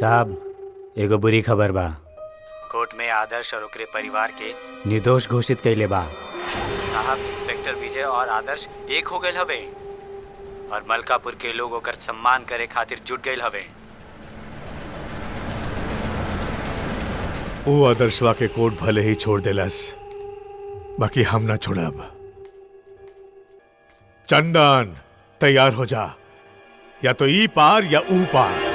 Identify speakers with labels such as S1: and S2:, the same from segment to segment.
S1: साहब एगो बुरी खबर बा। कोर्ट में आदर्श और ओकरे परिवार के निर्दोष घोषित कइले बा। साहब इंस्पेक्टर विजय और आदर्श एक हो गए हवे और मलकापुर के लोग ओकर सम्मान करे खातिर जुट गए हवे।
S2: वो आदर्शवा के कोर्ट भले ही छोड़ देलस, बाकी हम ना छोड़ब। चंदन तैयार हो जा, या तो ई पार या ऊ पार।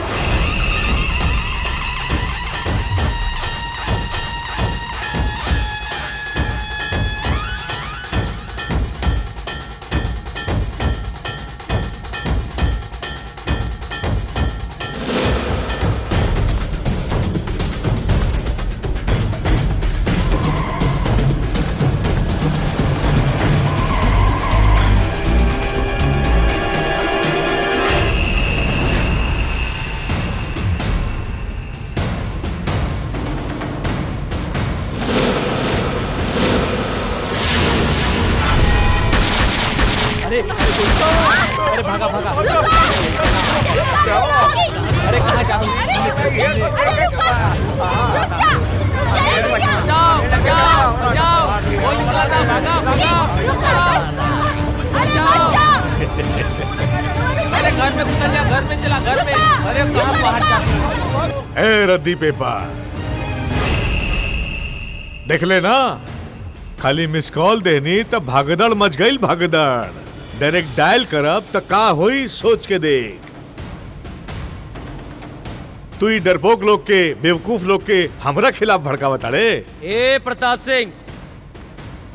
S3: अरे भागा भागा। अरे कहाँ जा रही हो? बचाओ बचाओ बचाओ, कोई भागा भागा भागा। अरे घर में घुस जा, घर में चला, घर में। अरे कहाँ बाहर जा?
S2: ए रद्दी पेपर देख ले ना, खाली मिस कॉल देनी तब भागदड़ मच गई। भागदड़ डायरेक्ट डायल करब त का होई सोच के देख। तू ही डरपोक लोग के, बेवकूफ लोग के हमरा खिलाफ भड़कावत अड़े।
S3: ए प्रताप सिंह,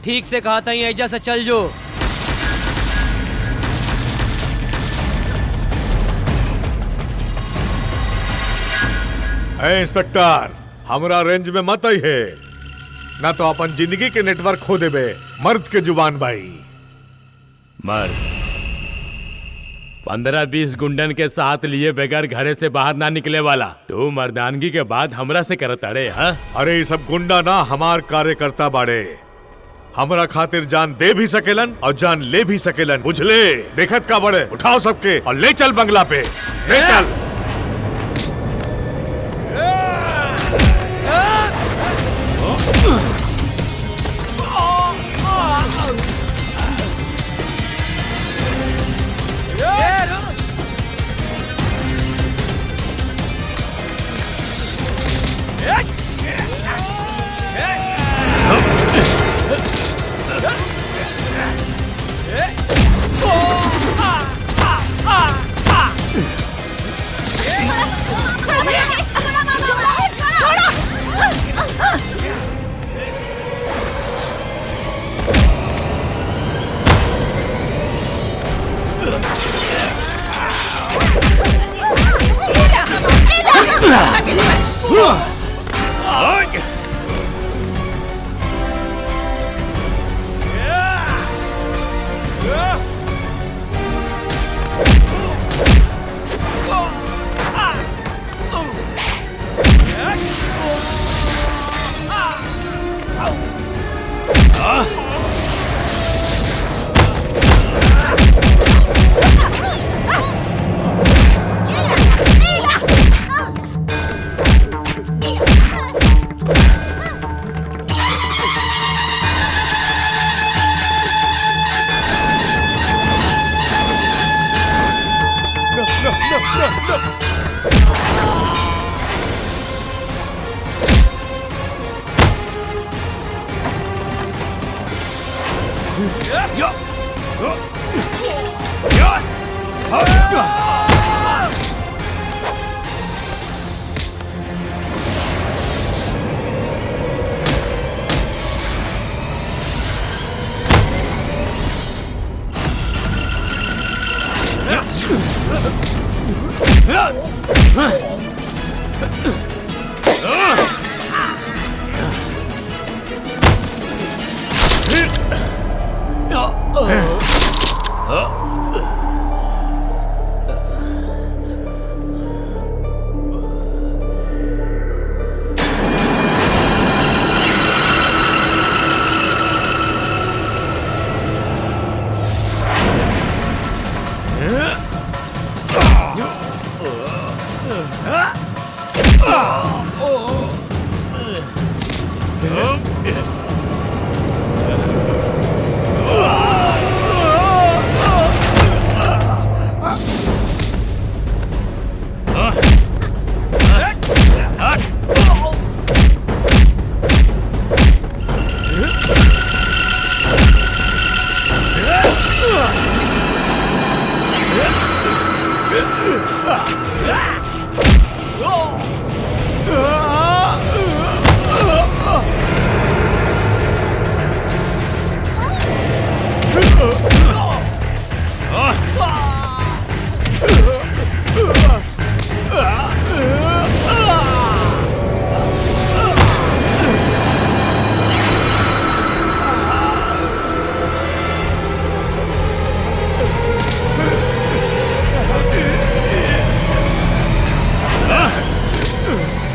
S3: ठीक से कहा था ऐजा से चल जो।
S2: ए इंस्पेक्टर, हमरा रेंज में मत आई है, ना तो अपन जिंदगी के नेटवर्क खो देबे। मर्द के जुबान भाई।
S4: मर्द 15-20 गुंडन के साथ लिए बगैर घरे से बाहर ना निकले वाला तू मर्दानगी के बाद हमरा से करत अड़े। हाँ,
S2: अरे ये सब गुंडा ना हमार कार्यकर्ता बाड़े। हमरा खातिर जान दे भी सकेलन और जान ले भी सकेलन, बुझले? देखत का बड़े, उठाओ सबके और ले चल बंगला पे, ले चल।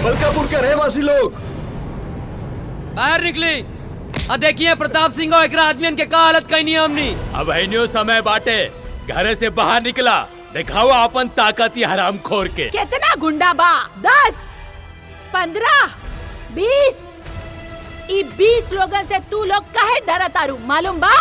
S5: मलकापुर के रहवासी लोग
S3: बाहर निकली। देखिए प्रताप सिंह और एकरा आदमियन के का हालत कहीं नहीं हमनी।
S4: अब है समय बाटे, घरे से बाहर निकला, दिखाओ अपन ताकत हराम खोर के।
S6: कितना गुंडा बा? 10, 15, 20। 20 लोगन से तू लोग काहे डरा तारू मालूम बा?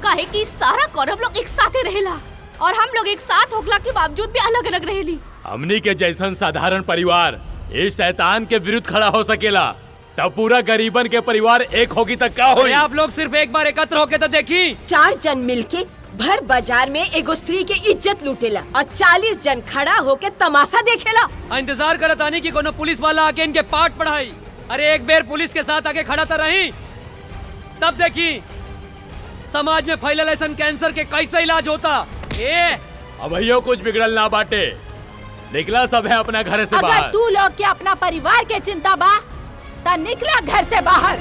S7: काहे कि सारा कौरव लोग एक साथे रहेला और हम लोग एक साथ होगला के बावजूद भी अलग अलग रहेली।
S4: हमनी के जैसन साधारण परिवार इस शैतान के विरुद्ध खड़ा हो सकेला, तब पूरा गरीबन के परिवार एक होगी तक का होई।
S3: आप लोग सिर्फ एक बार एकत्र होके तो देखी।
S8: 4 जन मिलके भर बाजार में एगो स्त्री के इज्जत लूटेला और 40 जन खड़ा होके तमाशा देखेला।
S3: इंतजार करत आनी कि कोनो पुलिस वाला आके इनके पाठ पढ़ाई। अरे एक बेर पुलिस के साथ आके खड़ा तो रही, तब देखी समाज में फैलल ऐसन कैंसर के कैसे इलाज होता।
S4: अब कुछ बिगड़ल ना बाटे, निकला सब है अपना घर से बाहर।
S6: अगर तू लोग के अपना परिवार के चिंता बा तो निकला घर से बाहर।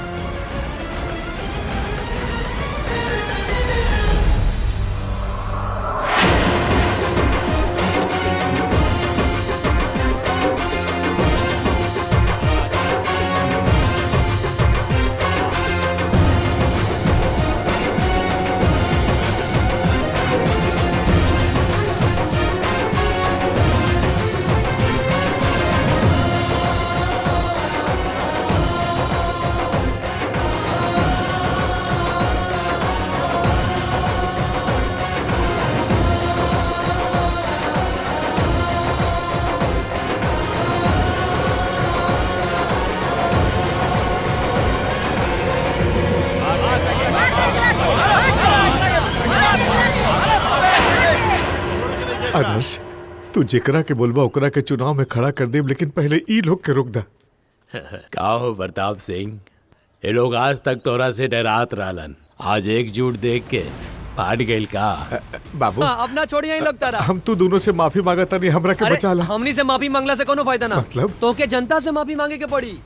S2: आदर्श, तू जेकरा के बोलबा ओकरा के चुनाव में खड़ा कर दे, लेकिन पहले ई लोग के रोक दा।
S4: का हो प्रताप सिंह, ये लोग आज तक तोरा से डरात रहलन, आज एकजुट देख के फाट गइल का?
S2: बाबू
S3: अब ना छोड़िए इन लोग तारा।
S2: हम तू दोनों से माफी मांगता नहीं, हमरा के बचा ला।
S3: हमनी से माफी मांगला से कोनो फायदा ना।
S2: मतलब?
S3: तो के जनता से माफी मांगे के पड़ी।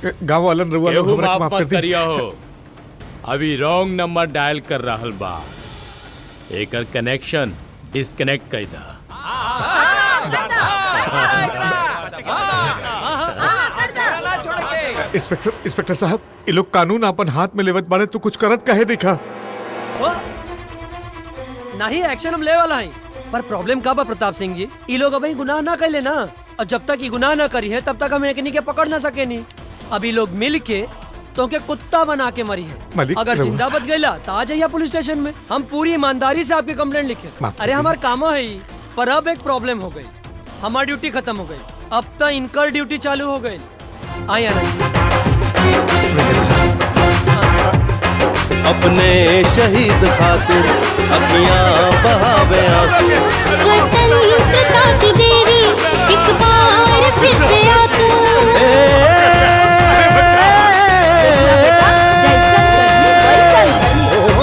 S2: गांव वालन रउआ लोग
S4: केहू
S2: हमरा के
S4: माफ
S2: माफ कर
S4: मत
S2: दी।
S4: करिया हो, अभी रॉन्ग नंबर डायल कर रहल बा, एकर कनेक्शन डिस्कनेक्ट कर दा।
S2: इंस्पेक्टर साहब, ये लोग कानून अपन हाथ में लेवत बारे, तू कुछ करत काहे देखा?
S3: नहीं एक्शन हम ले वाला है, पर प्रॉब्लम का बा प्रताप सिंह जी, ये लोग अभी गुनाह ना कैले ना, और जब तक ये गुनाह ना करी है तब तक हम एकनी के पकड़ ना सके नहीं। अभी लोग मिल के तो के कुत्ता बना के मरी है।
S2: मालिक,
S3: अगर
S2: रउआ-
S3: जिंदा बच गईला तो आ जाइए पुलिस स्टेशन में, हम पूरी ईमानदारी से आपकी कंप्लेंट लिखे।
S2: माफ
S3: अरे
S2: कर
S3: हमार काम है ही, पर अब एक प्रॉब्लम हो गई, हमारी ड्यूटी खत्म हो गई, अब तो इनकर ड्यूटी चालू हो गई। आई
S5: अपने शहीद खातिर अखियां बहावे आंसू।